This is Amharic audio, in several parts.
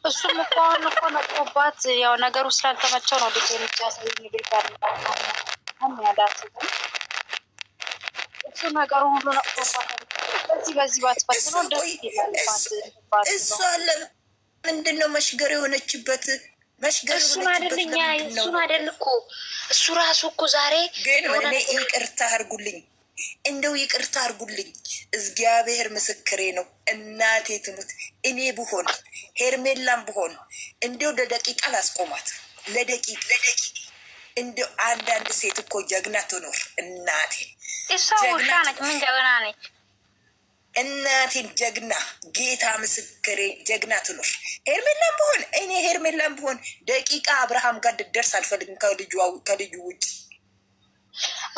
እሱም እኮ አሁን እኮ ነቆባት ያው ነገሩ ስላልተመቸው ነው ልጅ ልጅ ያሳይ ንግል ጋር ያዳት እሱ ነገሩ ሁሉ ነቆባት። በዚህ ባትፈት ነው ደስ ይላል። እሷ ለምንድነው መሽገር የሆነችበት? መሽገር እሱን አይደል እኮ እሱ ራሱ እኮ ዛሬ ግን እኔ ይቅርታ አድርጉልኝ፣ እንደው ይቅርታ አድርጉልኝ። እግዚአብሔር ምስክሬ ነው። እናቴ ትሙት እኔ ብሆን ሄርሜላም ብሆን እንደው ለደቂቃ ላስቆማት፣ ለደቂቅ እንደው አንዳንድ ሴት እኮ ጀግና ትኖር እናቴ። እሷ ውሻ ነች። ምን ጀግና ነች? እናቴን ጀግና ጌታ ምስክሬ ጀግና ትኖር። ሄርሜላም ብሆን ደቂቃ አብርሃም ጋር ድደርስ አልፈልግም ከልጁ ውጭ።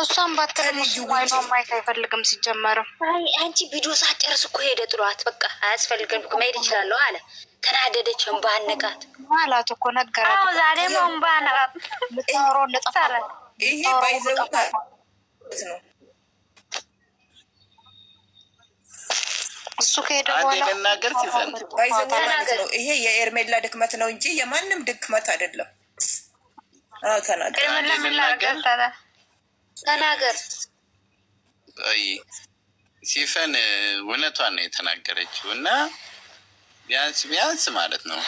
እሷም ባትልጅ ዋይኖ ማየት አይፈልግም ሲጀመርም። አንቺ ቪዲዮ ሳጨርስ እኮ ሄደ ጥሏት በቃ አያስፈልግም መሄድ ይችላለሁ አለ። ተናደደች። እንባ አነቃት ማለት እኮ ነገራት። ዛሬ እንባ አነቃት። ልታወሮ እንደጠፋለ ይሄ ባይዘው ነው። እሱ ከሄደ በኋላ ነገር ሲዘን ባይዘው ማለት ነው። ይሄ የኤርሜላ ድክመት ነው እንጂ የማንም ድክመት አይደለም። ተናገር። አይ ሲፈን እውነቷን ነው የተናገረችው። እና ቢያንስ ማለት ነው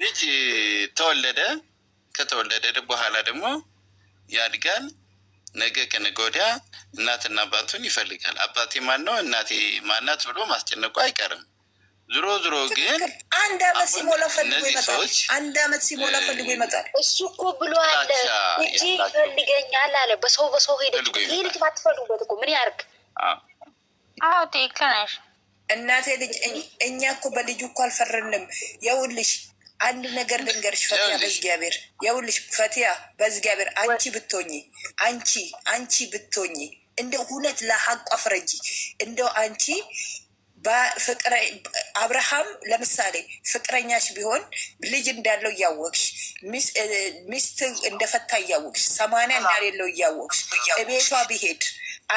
ልጅ ተወለደ። ከተወለደ በኋላ ደግሞ ያድጋል። ነገ ከነገ ወዲያ እናትና አባቱን ይፈልጋል። አባቴ ማን ነው እናቴ ማናት ብሎ ማስጨነቁ አይቀርም። ዞሮ ግን አንድ አመት ሲሞላ ፈልጎ ይመጣል። አንድ አመት ሲሞላ ፈልጎ ይመጣል። እሱ እኮ ብሎ አለ እንጂ ይፈልገኛል አለ። በሰው ሄደች። ይህ ልጅ ባትፈልጉበት እኮ ምን ያርግ? አዎ ትክክል ነሽ እናቴ ልጅ። እኛ እኮ በልጁ እኮ አልፈረንም። የውልሽ አንድ ነገር ልንገርሽ ፈቲያ፣ በእግዚአብሔር የውልሽ ፈቲያ፣ በእግዚአብሔር አንቺ ብትሆኚ እንደው እውነት ለሀቋ ፍረጂ። እንደው አንቺ አብርሃም ለምሳሌ ፍቅረኛሽ ቢሆን ልጅ እንዳለው እያወቅሽ ሚስት እንደፈታ እያወቅሽ 80 እንዳሌለው እያወቅሽ ቤቷ ቢሄድ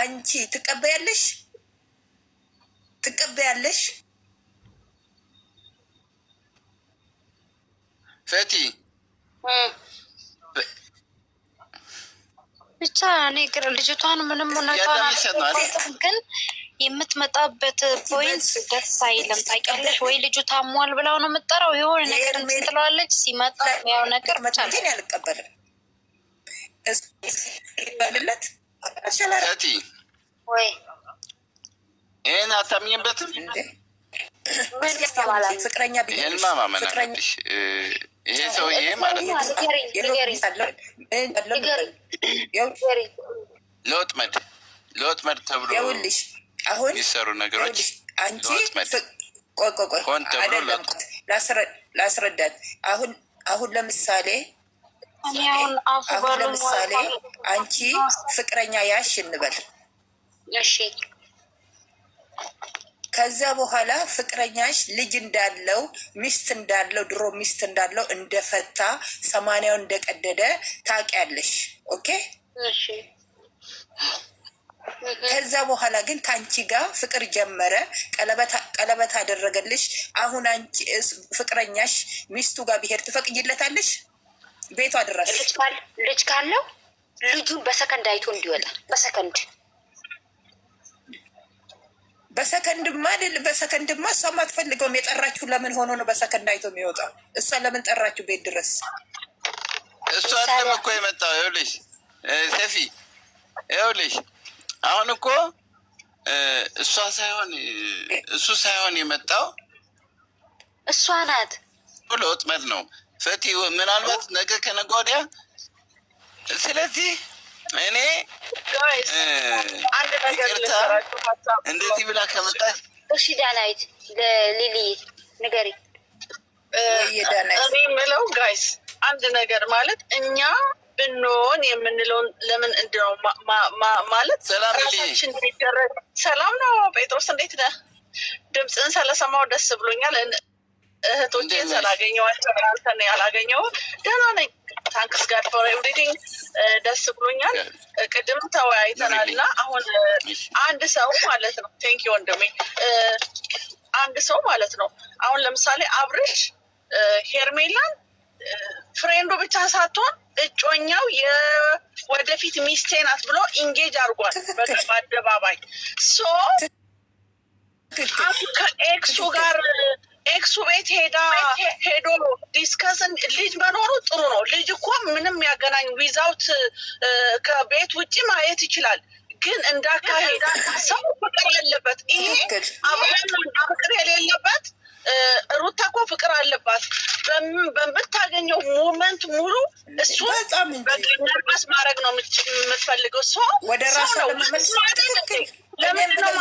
አንቺ ትቀበያለሽ? ፈቲ ብቻ እኔ ልጅቷን ምንም ግን የምትመጣበት ፖይንት ደስ አይልም። ታውቂያለሽ ወይ? ልጁ ታሟል ብለው ነው የምጠራው። የሆነ ነገር ትለዋለች። ሲመጣ ያው ነገር ብቻ ግን ያልቀበልም ይባልለት ፈቲ ወይ ይህን አታምኝበትም እንዴ? ፍቅረኛ ይህንማ ማመን አለብሽ። ይሄ ሰውዬ ማለት ነው ለወጥመድ ተብሎ አሁን የሚሰሩ ነገሮች አንቺ ላስረዳት። አሁን ለምሳሌ አንቺ ፍቅረኛ ያሽ እንበል። እሺ ከዛ በኋላ ፍቅረኛሽ ልጅ እንዳለው ሚስት እንዳለው ድሮ ሚስት እንዳለው እንደፈታ 80 እንደቀደደ ታውቂያለሽ። ኦኬ እሺ። ከዛ በኋላ ግን ከአንቺ ጋር ፍቅር ጀመረ፣ ቀለበት አደረገልሽ። አሁን አንቺ ፍቅረኛሽ ሚስቱ ጋር ቢሄድ ትፈቅጂለታለሽ? ቤቷ ድረስ ልጅ ካለው ልጁን በሰከንድ አይቶ እንዲወጣ በሰከንድማ እሷ አትፈልገውም። የጠራችሁ ለምን ሆኖ ነው በሰከንድ አይቶ የሚወጣው? እሷ ለምን ጠራችሁ ቤት ድረስ? እሷ አለም እኮ የመጣው ይኸውልሽ፣ ሰፊ ይኸውልሽ፣ አሁን እኮ እሱ ሳይሆን የመጣው እሷ ናት። ለወጥመድ ነው ፈቲ፣ ምናልባት ነገ ከነገ ወዲያ። ስለዚህ እኔ ይቅርታ እንደዚህ ብላ ከመጣች እሺ። ዳናይት ለሊሊ ንገሪ። እኔ የምለው ጋይስ አንድ ነገር ማለት እኛ ብንሆን የምንለውን ለምን እንደው ማለት ራሳችን ቢደረግ ሰላም ነው። ጴጥሮስ እንዴት ነህ? ድምፅን ስለሰማው ደስ ብሎኛል። እህቶቼን ስላገኘኋቸው አንተን ያላገኘው ደህና ነኝ። ታንክስ ጋድ ፎር ኤቭሪቲንግ ደስ ብሎኛል። ቅድም ተወያይተናል እና አሁን አንድ ሰው ማለት ነው ቴንክ ዩ ወንድሜ፣ አንድ ሰው ማለት ነው። አሁን ለምሳሌ አብርሽ ሄርሜላን ፍሬንዱ ብቻ ሳትሆን እጮኛው የወደፊት ሚስቴ ናት ብሎ ኢንጌጅ አድርጓል በአደባባይ። ሶ ከኤክሱ ጋር ኤክሱ ቤት ሄዶ ዲስከስን ልጅ መኖሩ ጥሩ ነው። ልጅ እኮ ምንም ያገናኝ ዊዛውት ከቤት ውጭ ማየት ይችላል። ግን እንዳካሄድ ሰው ፍቅር ያለበት ይሄ ፍቅር የሌለበት ሩታ እኮ ፍቅር አለባት። በምታገኘው ሞመንት ሙሉ እሱ ነርበስ ማድረግ ነው የምትፈልገው። ወደ ራሷ ለመመለስ ለምንድነው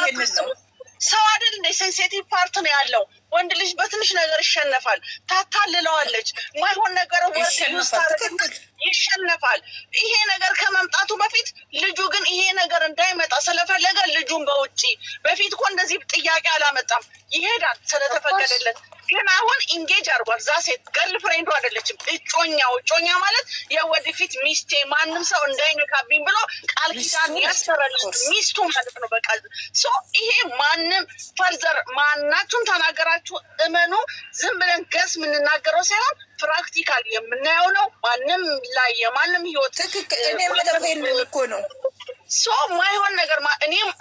ሰው አይደል እንደ ሴንሲቲቭ ፓርት ነው ያለው። ወንድ ልጅ በትንሽ ነገር ይሸነፋል፣ ታታልለዋለች። ማይሆን ነገር ይሸነፋል። ይሄ ነገር ከመምጣቱ በፊት ልጁ ግን ይሄ ነገር እንዳይመጣ ስለፈለገ ልጁን በውጪ በፊት እኮ እንደዚህ ጥያቄ አላመጣም፣ ይሄዳል ስለተፈቀደለት። ግን አሁን ኢንጌጅ አድርጓል። ዛ ሴት ገርል ፍሬንዱ አይደለችም፣ እጮኛ ማለት የወደፊት ሚስቴ ማንም ሰው እንዳይነካብኝ ብሎ ቃል ኪዳን ያሰረልኝ ሚስቱ ማለት ነው። በቃ ሶ ይሄ ማንም ፈርዘር ማናችሁም ተናገራችሁ እመኑ። ዝም ብለን ገስ የምንናገረው ሳይሆን ፕራክቲካል የምናየው ነው። ማንም ላይ የማንም ህይወት ትክክል። እኔ መደረግ እኮ ነው ሶ ማይሆን ነገር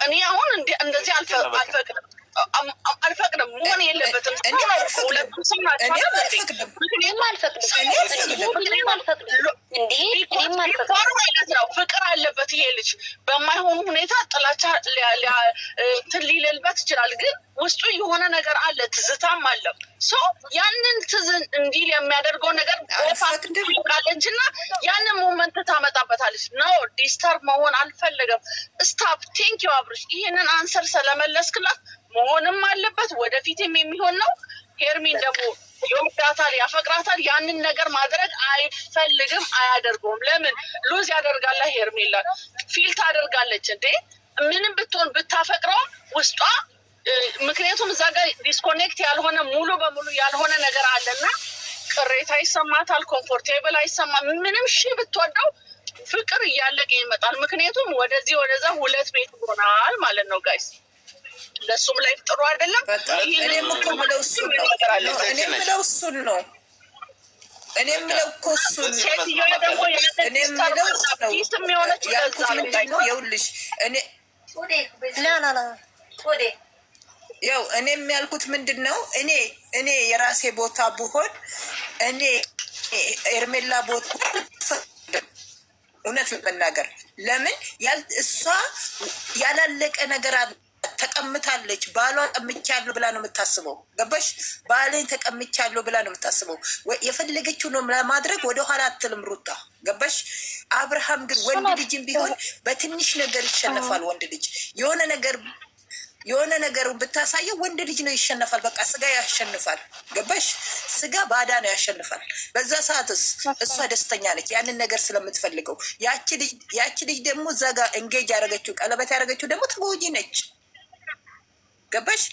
እኔ አሁን እንደዚህ አልፈቅድም መሆን የለበትም። ሁለቱም ሰው ናቸው። ፍቅር አለበት ይሄ ልጅ። በማይሆኑ ሁኔታ ጥላቻ ሊልበት ይችላል። ግን ውስጡ የሆነ ነገር አለ፣ ትዝታም አለው። ሶ ያንን ትዝን እንዲል የሚያደርገው ነገር ቃለች እና ያንን ሞመንት ታመጣበታለች። ነው ዲስተርብ መሆን አልፈለገም። ስታፕ ቴንክ ዩ አብርሽ፣ ይህንን አንሰር ስለመለስክላት መሆንም አለበት። ወደፊትም የሚሆን ነው። ሄርሚን ደግሞ ይወዳታል፣ ያፈቅራታል። ያንን ነገር ማድረግ አይፈልግም፣ አያደርገውም። ለምን ሉዝ ያደርጋላ? ሄርሜላ ፊል ታደርጋለች እንዴ ምንም ብትሆን ብታፈቅረውም ውስጧ ምክንያቱም እዛ ጋር ዲስኮኔክት ያልሆነ ሙሉ በሙሉ ያልሆነ ነገር አለና ቅሬታ ይሰማታል፣ ኮምፎርቴብል አይሰማም። ምንም ሺ ብትወደው ፍቅር እያለቀ ይመጣል። ምክንያቱም ወደዚህ ወደዛ ሁለት ቤት ሆናል ማለት ነው ጋይስ። ለሱም ላይ ጥሩ አይደለም። እኔ የምለው እሱን ነው። እኔ የምለው እኮ እሱን ነው። እኔ የምለው ነው ያልኩት ምንድን ነው? ይኸውልሽ ያው እኔ የሚያልኩት ምንድን ነው? እኔ የራሴ ቦታ ብሆን እኔ ኤርሜላ ቦታ እውነት ለመናገር ለምን እሷ ያላለቀ ነገር ተቀምታለች። ባሏ ቀምቻለሁ ብላ ነው የምታስበው። ገባሽ? ባሌን ተቀምቻለሁ ብላ ነው የምታስበው። የፈለገችው ነው ለማድረግ ወደኋላ አትልም ሩታ። ገባሽ? አብርሃም ግን ወንድ ልጅም ቢሆን በትንሽ ነገር ይሸነፋል። ወንድ ልጅ የሆነ ነገሩ ብታሳየው ወንድ ልጅ ነው ይሸነፋል። በቃ ስጋ ያሸንፋል። ገባሽ? ስጋ ባዳ ነው ያሸንፋል። በዛ ሰዓትስ እሷ ደስተኛ ነች፣ ያንን ነገር ስለምትፈልገው። ያቺ ልጅ ደግሞ እዛ ጋር እንጌጅ ያደረገችው ቀለበት ያደረገችው ደግሞ ተጎጂ ነች። ገባሽ?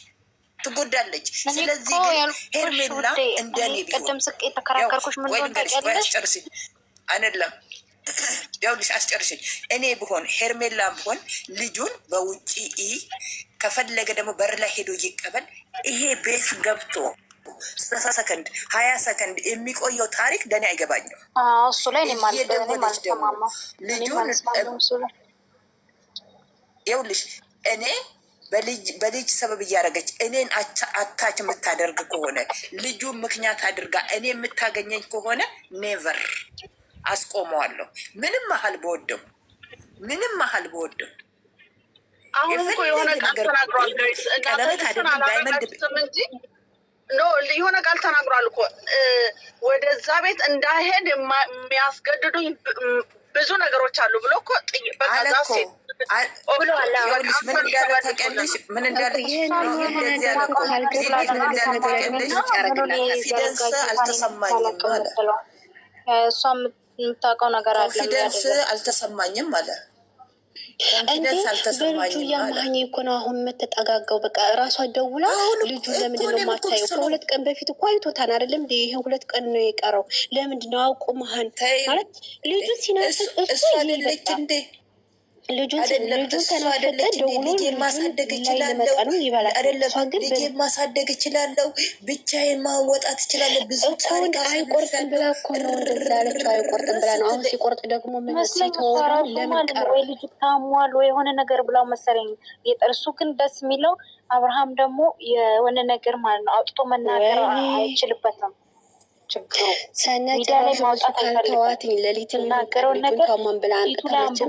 ትጎዳለች። ስለዚህ ግን ሄርሜላ እንደኔ ቢሆን አስጨርሽኝ አይደለም ያውልሽ አስጨርሽኝ። እኔ ብሆን ሄርሜላ ብሆን ልጁን በውጭ ከፈለገ ደግሞ በር ላይ ሄዶ ይቀበል። ይሄ ቤት ገብቶ 30 ሰከንድ 20 ሰከንድ የሚቆየው ታሪክ ለእኔ አይገባኝም። እሱ ላይ እየደወለች ደግሞ ልጁን ይኸውልሽ እኔ በልጅ ሰበብ እያደረገች እኔን አታች የምታደርግ ከሆነ ልጁ ምክንያት አድርጋ እኔ የምታገኘኝ ከሆነ ኔቨር አስቆመዋለሁ። ምንም መሀል በወደው አሁን እኮ የሆነ ቃል ተናግሯል። ቀለበት አይደለም ዳይመንድ የሆነ ቃል ተናግሯል እኮ ወደዛ ቤት እንዳይሄድ የሚያስገድዱኝ ብዙ ነገሮች አሉ ብሎ እኮ ምን እንዳለ ታውቂያለሽ? ምን እንዳለ ኮንፊደንስ አልተሰማኝም አለ። እሷ የምታውቀው ነገር አለ። ኮንፊደንስ አልተሰማኝም አለ። በልጁ እያማኝ እኮ ነው አሁን የምትጠጋጋው። በቃ እራሷ ደውላ ልጁ ለምንድን ነው የማታየው? ከ2 ቀን በፊት እኮ አይቶታል አይደለም? ይሄ 2 ቀን ነው የቀረው። ለምንድን ነው አውቁ መሀን ማለት ልጁ ሲናስ እሱ አይደለች እንዴ? ልጁን ተናፈቀ ደውሎ ማሳደግ እችላለሁ አይደለም፣ ልጄን ማሳደግ እችላለሁ፣ ብቻዬን ማወጣት እችላለሁ። ብዙ ታሪክ አይቆርጥም ብላ እኮ ነው እንደዛ ያለችው። አይቆርጥም ብላ ነው። አሁን ሲቆርጥ ደግሞ ምን ሲተወው ለምን ቀረ? ወይ ልጁ ታሟል ወይ የሆነ ነገር ብላው መሰለኝ የጠርሱ። ግን ደስ የሚለው አብርሃም ደግሞ የሆነ ነገር ማለት ነው አውጥቶ መናገር አይችልበትም። ችግሩ ሰነድ ራሱ ካልተዋትኝ ሌሊት ናገረው ነገር ታሟን ብላ አንጥታለች።